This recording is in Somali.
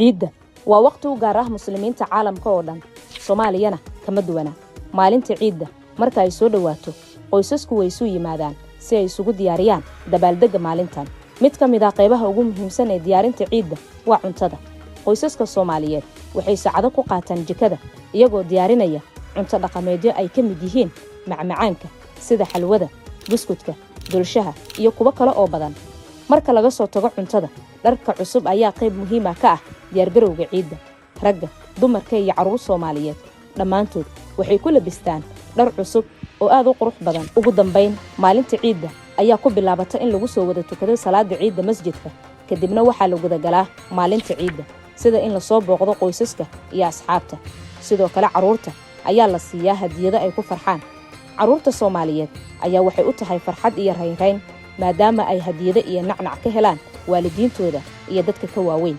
ciidda waa waqti u gaar ah muslimiinta caalamka oo dhan Soomaaliyana kama duwana maalinta ciidda marka ay soo dhawaato qoysasku way isu yimaadaan si ay isugu diyaariyaan dabaaldegga maalintan mid ka mid ah qaybaha ugu muhiimsan ee diyaarinta ciidda waa cuntada qoysaska Soomaaliyeed waxay saacado ku qaataan jikada iyagoo diyaarinaya cunto dhaqameedyo ay ka mid yihiin macmacaanka sida xalwada buskudka dulshaha iyo kuwa kale oo badan marka laga soo tago cuntada dharka cusub ayaa qayb muhiim ah ka ah diyaargarowga ciidda ragga dumarka iyo carruur Soomaaliyeed dhammaantood waxay ku labistaan dhar cusub oo aad u qurux badan ugu dambeyn maalinta ciidda ayaa ku bilaabata in lagu soo wada tukado salaada ciidda masjidka kadibna waxaa lagu galaa maalinta ciidda sida in la soo booqdo qoysaska iyo asxaabta sidoo kale carruurta ayaa la siiyaa hadiyado ay ku farxaan carruurta Soomaaliyeed ayaa waxay u tahay farxad iyo raynrayn maadaama ay hadiyado iyo nacnac ka helaan waalidiintooda iyo dadka ka waaweyn